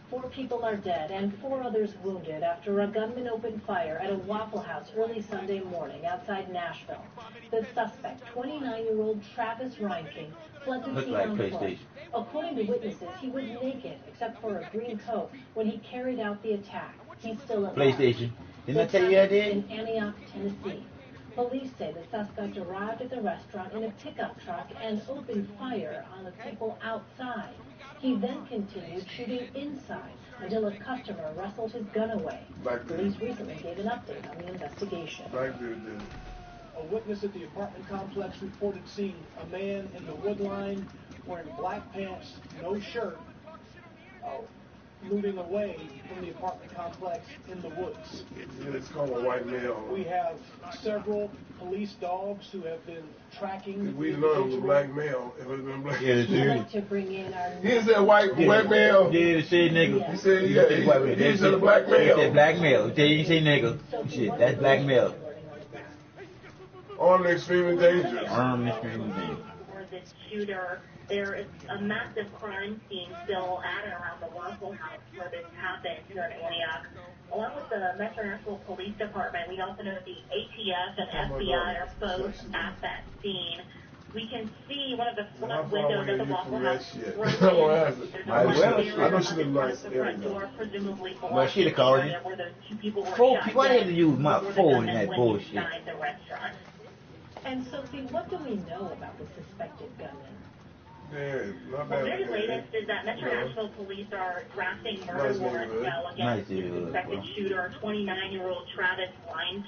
4 people are dead and 4 others wounded after a gunman opened fire at a Waffle House early Sunday morning outside Nashville. The suspect, 29-year-old Travis Reinking, fled the scene on foot. According to witnesses, he was naked except for a green coat when he carried out the attack. He's still alive. PlayStation. Didn't I tell you I did? In Antioch, Tennessee. Police say the suspect arrived at the restaurant in a pickup truck and opened fire on the people outside. He then continued shooting inside until a customer wrestled his gun away. Police recently gave an update on the investigation. A witness at the apartment complex reported seeing a man in the wood line wearing black pants, no shirt, moving away from the apartment complex in the woods. It's called a white male. We have several police dogs who have been tracking. We know it was a black male. It would have been black. Yeah, I'd like to bring in our He said white male. Yeah, he said nigga. He said he said a black male. He said black male. He said nigga. Shit, that's black male. Armed and extremely dangerous. Armed and extremely dangerous. For this shooter, there is a massive crime scene still at and around the Waffle House where this happened here in Antioch. Along with the Metro Nashville Police Department, we also know the ATF and FBI are both at that scene. We can see one of the front windows of the Waffle House. I know she didn't like it. Presumably well, she'd have called you. where those two people were Four shot people. Why dead did you use my before the phone in gunman that went bullshit? inside the restaurant. And Sophie, what do we know about the suspected gunman? The very latest is that Metro Nashville police are drafting murder warrants now against the suspected shooter, 29-year-old Travis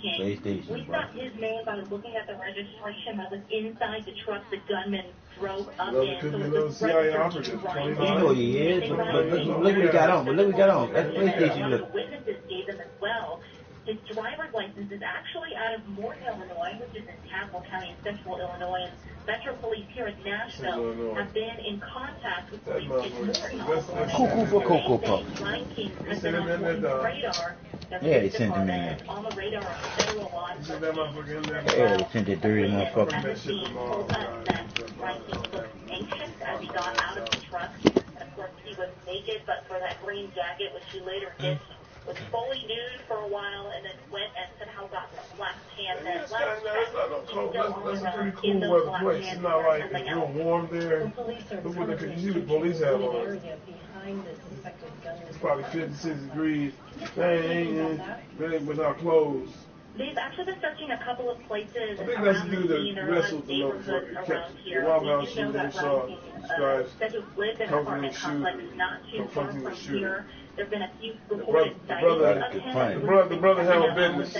King. We stopped his name by looking at the registration that was inside the truck the gunman drove up in. So it was registered to Ryan King. You know he is, but look what he got on. But look what he got on. That's PlayStation look. Witnesses gave them as well. His driver's license is actually out of Morton, Illinois, which is in Castle County in central Illinois. And Metro Police here in Nashville have been in contact with police in Morton, Illinois. Ryan King has been on police radar. Yeah, they sent him in there. On the radar of federal law enforcement. Yeah, they sent that dirty motherfucker. At the scene told us that Ryan King looked anxious as he got out of the truck. And of course, he was naked, but for that green jacket, which he later ditched, was fully nude for a while and then went and somehow got some black pants and left. That's a pretty cool weather place. It's not like it's real warm there. Look what the police have on. It's probably 56 degrees. They without clothes. They've actually been searching a couple of places I think that's around due the to scene. the There are a lot wrestle of the neighborhoods motherfucker. around here. The Wild We House do know that saw Ryan King said he lived in an apartment complex not too far from here. There have been a few reported sightings of him. The brother had a business.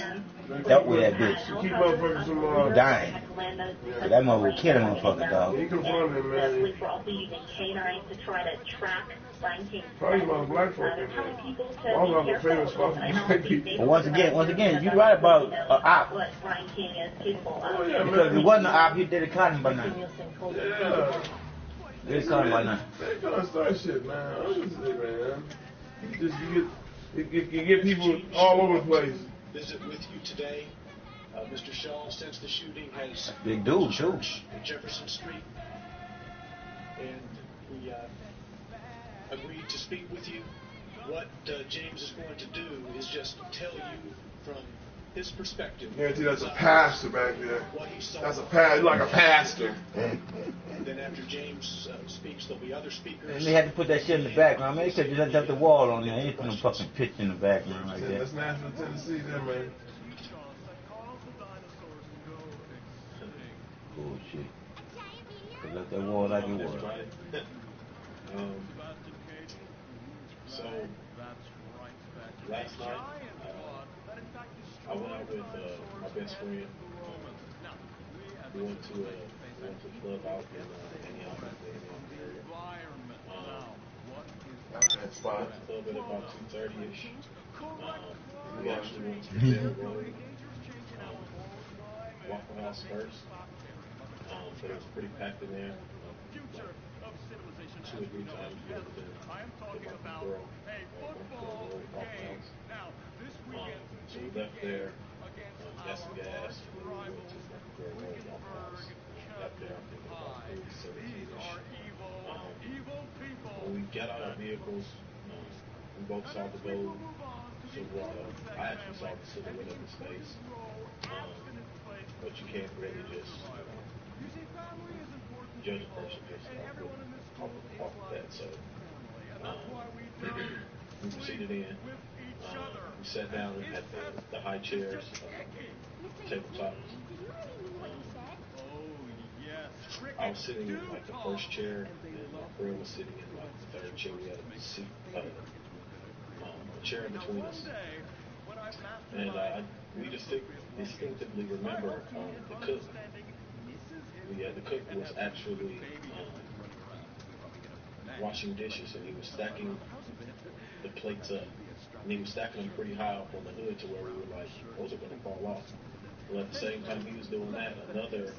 That was that bitch. Keep motherfuckers from dying. That mother would kill a motherfucker, dog. He confronted him, man. Police were also using canines to try to track Ryan King's Probably about black folk in there. All of them famous spot for black people. But once again, you right about an op. what Ryan King is capable of. Because it wasn't an op, he did a cotton by now. Yeah. Did a cotton by now. They trying to start shit, man. Honestly, man. You get people all over the place. Visit with you today. Mr. Shaw, since the shooting has Big dude, too. at Jefferson Street, and we agreed to speak with you. What James is going to do is just tell you from his perspective. Guarantee that's a pastor back there. What he saw. That's a pastor, like a pastor. Then after James speaks, there'll be other speakers. And they had to put that shit in the background. Man, they could just left the wall on there. They ain't put no fucking picture in the background like that. That's Nashville, Tennessee, there, man. Bullshit. They left that wall like it was. So, last night, I went out with my best friend. We went to a club out in Antioch area. That spot. Went to the club at about 2:30ish. We actually went to the Road Waffle House first. But it was pretty packed in there. 2 or 3 times we had to get my girl Waffle House. So we left there, got some gas, and then we went to Waffle House. Got there, I think about 3:17ish. When we got out of our vehicles, we both saw the gold silhouette. I actually saw the silhouette of his face. But you can't really just judge a person just off of that. So we proceeded in. We sat down at the high chairs, tabletops. I was sitting in like the first chair, and my friend was sitting in like the third chair. We had a seat, a chair in between us. And we distinctively remember the cook. The cook was actually washing dishes, and he was stacking the plates up. And he was stacking them pretty high up on the hood to where we were like, those are going to fall off. Well, at the same time he was doing that, another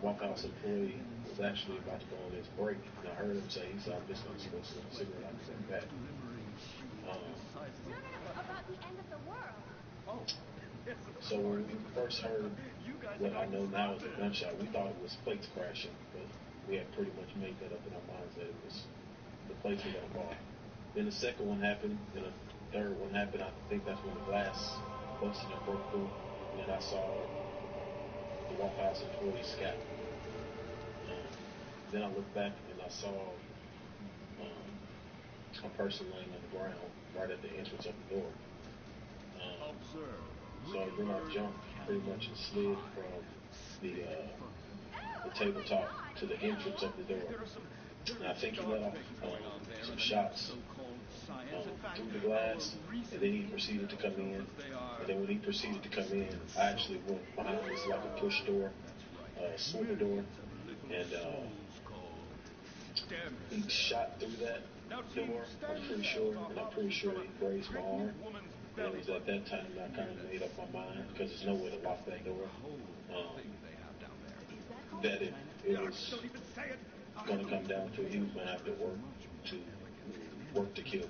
Waffle House employee was actually about to go on his break. And I heard him say, he said, I'm just going to smoke a cigarette out of that. So when we first heard what I know now is a gunshot, we thought it was plates crashing, but we had pretty much made that up in our minds that it was the plates were going to fall. Then the second one happened, then the third one happened. I think that's when the glass busted and broke through. And then I saw the Waffle House employee scatter. Then I looked back and I saw a person laying on the ground right at the entrance of the door. So then I jumped pretty much and slid from the tabletop to the entrance of the door. And I think he let off some shots through the glass, and then he proceeded to come in. And then when he proceeded to come in, I actually went behind this like a push door, swivel door, and he shot through that door, I'm pretty sure, and I'm pretty sure he grazed my arm. And it was at that time that I kind of made up my mind, because there's no way to lock that door, that it was going to come down to he was going to have to work to kill me.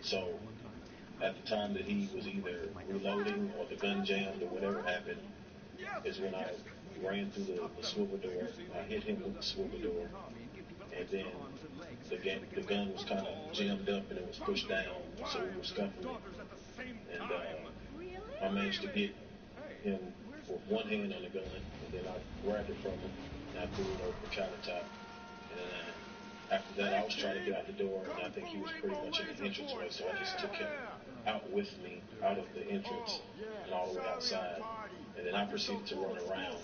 So at the time that he was either reloading or the gun jammed or whatever happened is when I ran through the swivel door. I hit him with the swivel door, and then the gun was kind of jammed up and it was pushed down, so we were scuffling. And I managed to get him with one hand on the gun, and then I grabbed it from him and I threw it over the countertop. And then after that, I was trying to get out the door, and I think he was pretty much in the entranceway, so I just took him out with me, out of the entrance and all the way outside. And then I proceeded to run around,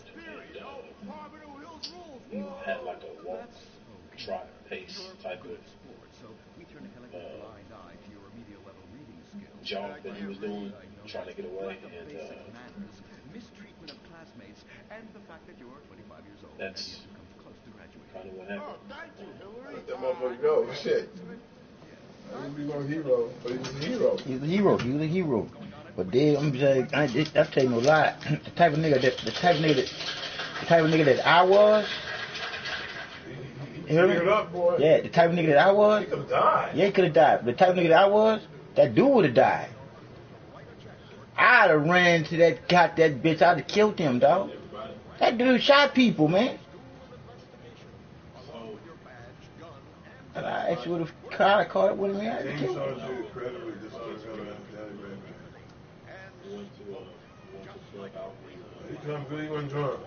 and he had like a walk, trot, pace type of jog that he was doing, trying to get away, and that's kind of what happened. Let that motherfucker go. Shit. I would be no hero, but he's a hero. He's a hero. He was a hero. But Dave, I'm saying, that's telling you a lot. The type of nigga that I was. You hear me? Up, boy. Yeah, the type of nigga that I was. He could have died. Yeah, he could have died. But the type of nigga that I was, that dude would have died. I'd have ran to that bitch. I'd have killed him, dog. That dude shot people, man. And I actually would have caught up with me. I'd have killed him. He come good, he wasn't drunk.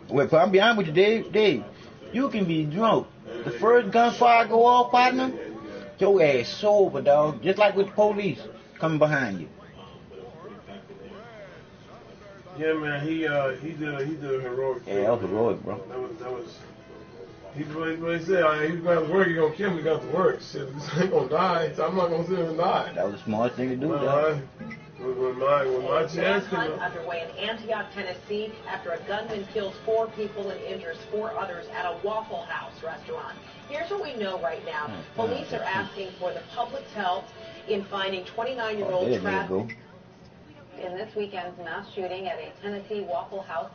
Wait, but I'm be honest with you, Dave. You can be drunk. The first gunfire go off, partner, your ass sober, dog. Just like with the police coming behind you. Yeah, man, he did a heroic thing. Yeah, that was heroic, bro. That was. He said, he's going to work, he's going to kill me, he got to work. Shit, I ain't going to die, so I'm not going to sit here and die. That was the smartest thing to do, dog. When my chance came up. Underway in Antioch, Tennessee, after a gunman kills 4 people and injures 4 others at a Waffle House restaurant. Here's what we know right now. Police are asking for the public's help in finding 29-year-old Travis. In this weekend's mass shooting at a Tennessee Waffle House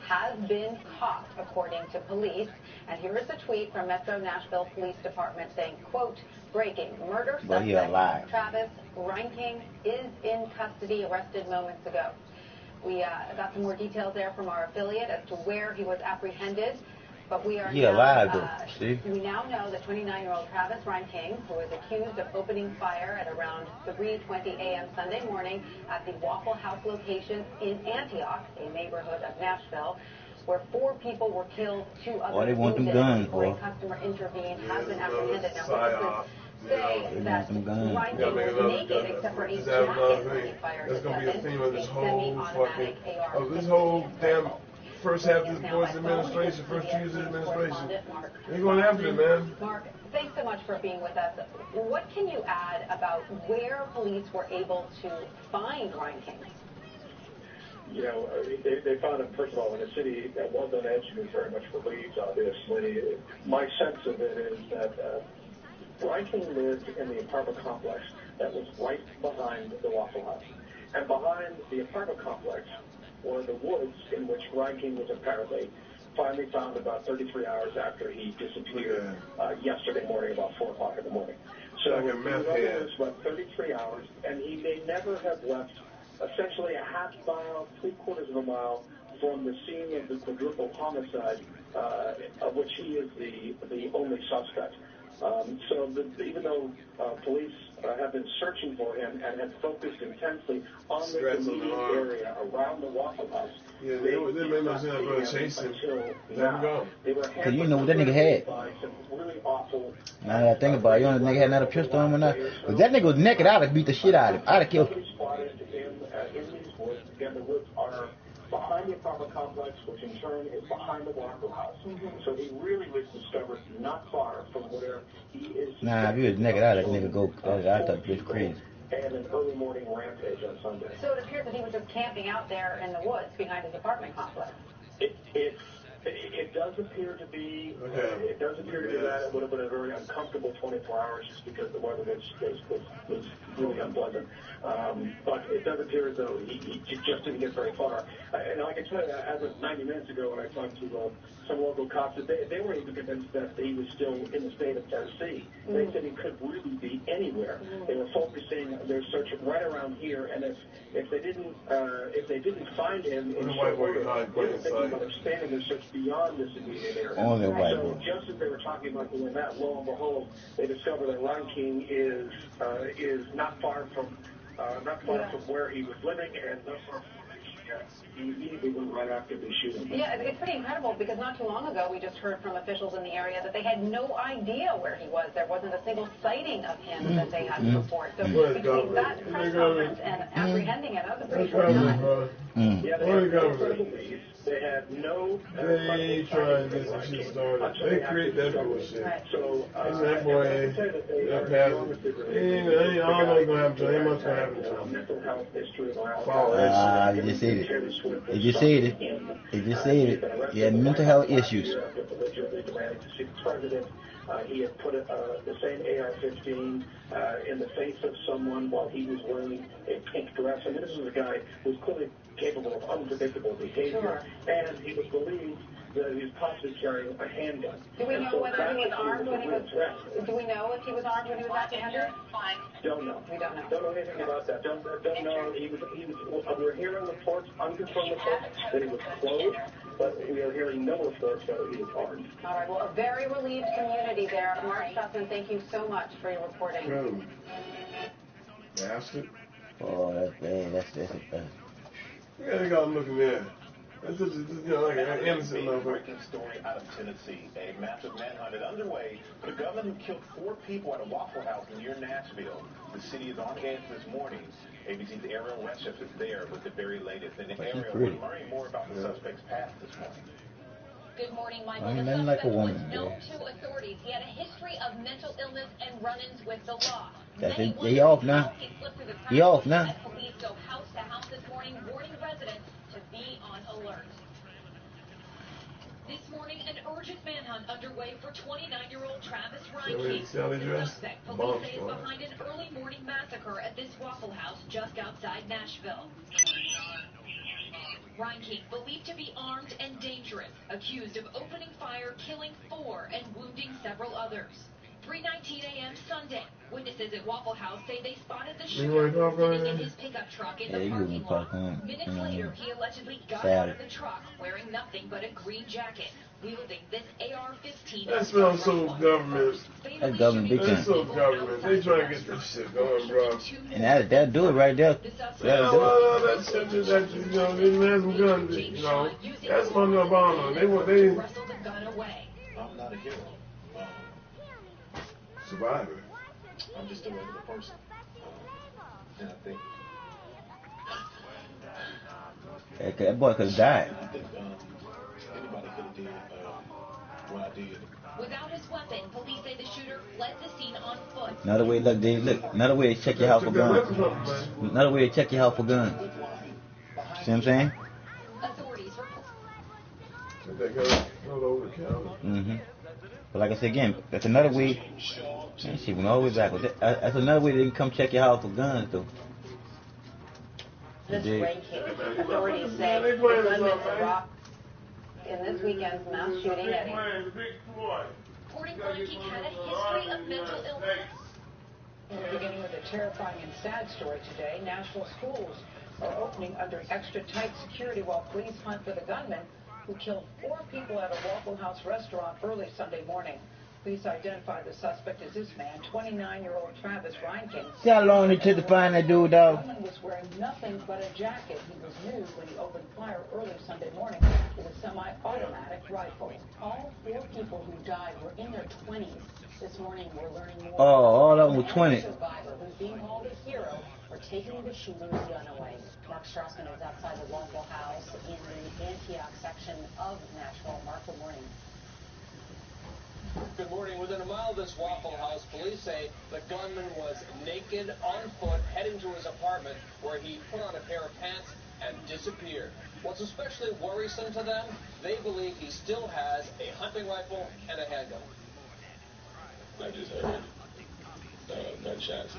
has been caught, according to police. And here is a tweet from Metro Nashville Police Department saying, quote, breaking, murder suspect Travis Reinking is in custody, arrested moments ago. We got some more details there from our affiliate as to where he was apprehended. But we are we now know that 29-year-old Travis Reinking, who is accused of opening fire at around 3:20 a.m. Sunday morning at the Waffle House location in Antioch, a neighborhood of Nashville, where 4 people were killed, 2 others wounded before a customer intervened, has been apprehended. Now, witnesses say that Ryan King was naked except for a jacket when he fired that's his going to be a weapon, theme of this a whole fucking, semi-automatic AR. of this whole damn first half of this boy's administration, first 2 years of administration. They're going after it, man. Mark, thanks so much for being with us. What can you add about where police were able to find Ryan King? You know, they found him, first of all, in a city that was on edge. He was very much relieved, obviously. My sense of it is that Ryan King lived in the apartment complex that was right behind the Waffle House. And behind the apartment complex were the woods in which Ryan King was apparently finally found about 33 hours after he disappeared yesterday morning, about 4 o'clock in the morning. So he was on the news about 33 hours, and he may never have left essentially a half mile, 3/4 of a mile from the scene of the quadruple homicide, of which he is the only suspect. So even though police have been searching for him and have focused intensely on the immediate area around the Waffle House, yeah, they made no sense to chase him. Let him go. Cause you know what that nigga had. Now I think about it, you know that nigga had another pistol on or not. If that nigga was naked, I'd have beat the shit out of him. I'd have killed him. In these woods, again, the woods are behind the apartment complex, which in turn is behind the Waffle House. So he really was discovered not far from where he is. Nah, if he was naked, I'd let that nigga go. I thought this was crazy. And an early morning rampage on Sunday. So it appears that he was just camping out there in the woods behind his apartment complex. It does appear to be. It does appear to be that it would have been a very uncomfortable 24 hours just because the weather was really unpleasant. But it does appear as though he just didn't get very far. And I can tell you, as of 90 minutes ago, when I talked to some local cops, they were even convinced that he was still in the state of Tennessee. They said he could really be anywhere. They were focusing their search right around here, and if they didn't find him in short order, they were thinking about expanding their search beyond this immediate area. So just as they were talking about doing that, lo and behold, they discovered that Ryan King is not far from where he was living and not far from he immediately went right after the shooting. Yeah, it's pretty incredible because not too long ago we just heard from officials in the area that they had no idea where he was. There wasn't a single sighting of him that they had to report. So between that press conference and apprehending him, that was a pretty short time. Yeah, they had no... They trying to get some shit started. They create that bullshit. So, that boy, that pastor, I don't know what's going to happen to him. Ain't much going to happen to him. Mental health history of Follow that shit. You just said it. You just said it. You just said it. He had mental health issues. He had put the same AR-15 in the face of someone while he was wearing a pink dress. I mean, this is a guy who's clearly capable of unpredictable behavior, and he was believed that he was possibly carrying a handgun. Do we know whether he was armed when he was? Do we know if he was armed when he was apprehended? Don't know. We don't know. Don't know anything about that. Don't know. He was. We're hearing reports, unconfirmed reports, that he was clothed, but we are hearing no reports that he was armed. All right. Well, a very relieved community there. Mark Sussman, thank you so much for your reporting. True. Bastard. Oh, that's Yeah, they got him looking there. That's just like an innocent motherfucker. Breaking story out of Tennessee. A massive manhunt is underway for the gunman who killed 4 people at a Waffle House near Nashville. The city is on hand this morning. ABC's Ariel Reshef is there with the very latest. And Ariel, we're learning more about the suspect's past this morning. Good morning, Michael. The suspect was known to authorities. He had a history of mental illness and run-ins with the law. That's it. He off now. He off now. Police go house to house this morning, warning residents to be on alert. This morning, an urgent manhunt underway for 29-year-old Travis Reinking. The suspect, police say, is behind an early morning massacre at this Waffle House just outside Nashville. Reinking, believed to be armed and dangerous, accused of opening fire, killing 4 and wounding several others. 3:19 a.m. Sunday. Witnesses at Waffle House say they spotted the shooter sitting in his pickup truck in the parking lot. Minutes later, he allegedly got out of the truck wearing nothing but a green jacket, wielding this AR-15. That smells so government. That's government big time. That's so government. They trying to get this shit going, bro. And that'll do it right there. That'll do it. That shit, you know, they had some guns, you know. That's one of the Obama. They wrestled the gun away. I'm not a hero. Survivor. I'm just a regular person. And I think that boy could have died. I think anybody could have did what I did. Without his weapon, police say the shooter fled the scene on foot. Another way, look, Dave, look. Another way to check your house for guns. Another way to check your house for guns. See what I'm saying? Authorities Mm-hmm. But like I said again, that's another way. Man, she went all the way backwards. That's another way they can come check your house for guns, though. This ranking, authorities say the gunman rocked in this weekend's mass shooting at reporting Ranking had a history of mental illness. We're beginning with a terrifying and sad story today. National schools are opening under extra tight security while police hunt for the gunman who killed 4 people at a Waffle House restaurant early Sunday morning. Police identified the suspect as this man, 29-year-old Travis Reinking. See how long it took to find that dude, dog? The gunman was wearing nothing but a jacket. He was nude when he opened fire early Sunday morning with a semi-automatic rifle. All 4 people who died were in their 20s. This morning, we're learning more. Oh, all of them were 20. Survivor who's being called a hero for taking the shooter's gun away. Mark Strassman is outside the Waffle House in the Antioch section of Nashville. Mark, good morning. Good morning. Within a mile of this Waffle House, police say the gunman was naked, on foot, heading to his apartment where he put on a pair of pants and disappeared. What's especially worrisome to them, they believe he still has a hunting rifle and a handgun. I just heard gunshots,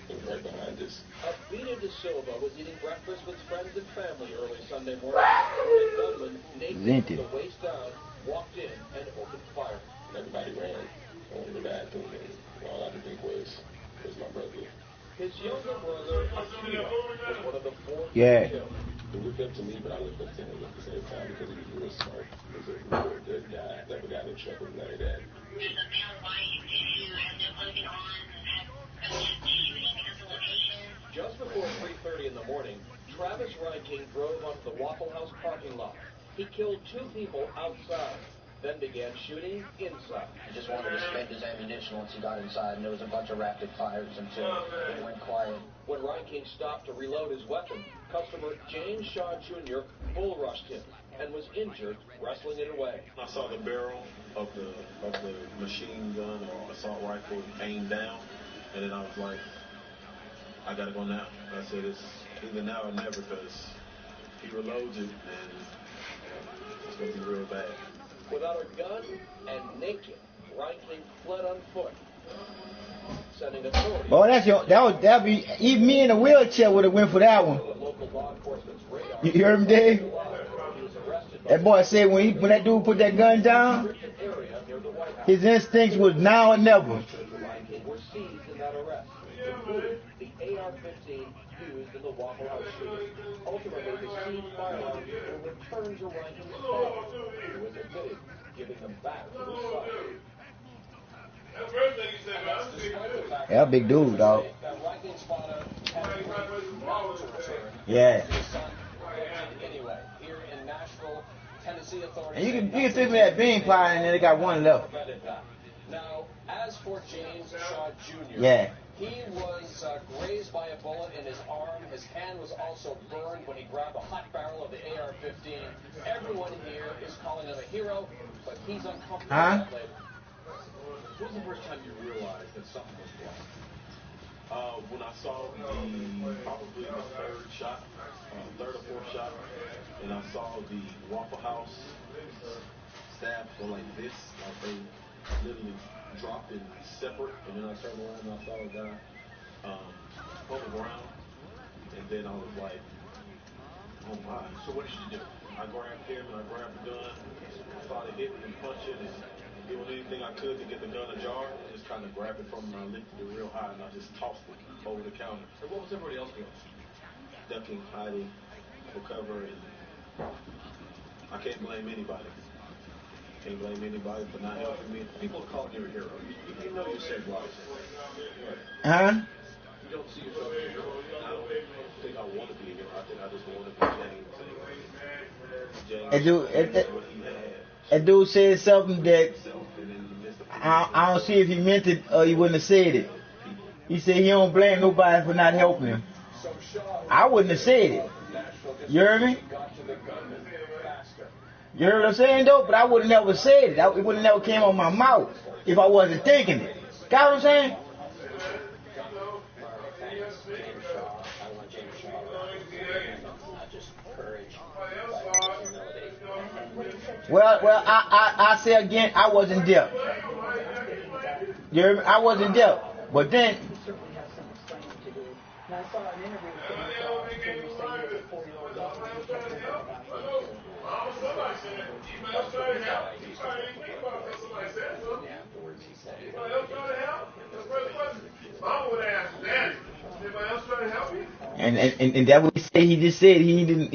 it was right behind us. Vita De Silva was eating breakfast with friends and family early Sunday morning. The gunman, naked from the waist down, walked in and opened fire. Everybody ran on the bathroom, and all I could think was my brother. His younger brother, Akira, was one of the 4 Yeah. killed. He looked up to me, but I looked up to him at the same time because he was real smart. He was a real good guy. Never got in trouble like that. There's a male body tissue, has no clothing on, has shooting at the location. Just before 3:30 in the morning, Travis Reinking drove onto the Waffle House parking lot. He killed 2 people outside, then began shooting inside. He just wanted to spend his ammunition once he got inside, and there was a bunch of rapid fires until it went quiet. When Reinking stopped to reload his weapon, customer James Shaw Jr. bull rushed him and was injured wrestling it away. I saw the barrel of the machine gun or assault rifle aimed down, and then I was like, I gotta go now. I said it's either now or never because he reloads it and it's gonna be real bad. Without a gun and naked, Reinking fled on foot, sending authorities. Oh, that'd be even me in a wheelchair would have went for that one. You heard him, Dave? That boy said when that dude put that gun down, his instincts was now or never. Were seized in that arrest, including the AR-15 used in the Waffle House shooting. Ultimately, the seized firearms were returned to Reinking's father, who was admitted giving them back to his son. Yeah, big dude, dog. That Reinking's father had agreed not to return. Yeah. His son did anyway. Here in Nashville, Tennessee authorities. And you can figure that bean pie, and then they got one left. Now, as for James Shaw Jr., Yeah. he was grazed by a bullet in his arm. His hand was also burned when he grabbed a hot barrel of the AR-15. Everyone here is calling him a hero, but he's uncomfortable Huh? with that label. When was the first time you realized that something was wrong? When I saw probably the third or fourth shot, and I saw the Waffle House staff go like this, like they literally dropped it separate, and then I turned around and I saw a guy on the ground, and then I was like, oh my. So what did you do? I grabbed him and I grabbed the gun, started hitting and punching and doing anything I could to get the gun ajar. I just kind of grabbed it from him and I lifted it real high and I just tossed it over the counter. And what was everybody else doing? Ducking, hiding, for cover, and I can't blame anybody. Can't blame anybody for not helping me. People are calling you a hero. You know you saved lives. Huh? You don't see yourself as a hero. I don't think I want to be a hero. I think I just want to be James. That dude said something that I don't see if he meant it or he wouldn't have said it. He said he don't blame nobody for not helping him. I wouldn't have said it. You heard me? You heard what I'm saying though? But I would have never said it. It would have never came on my mouth if I wasn't thinking it. Got what I'm saying? Well, I say again, I wasn't there. You heard me? I wasn't there. But then. And that what he said. He just said he didn't.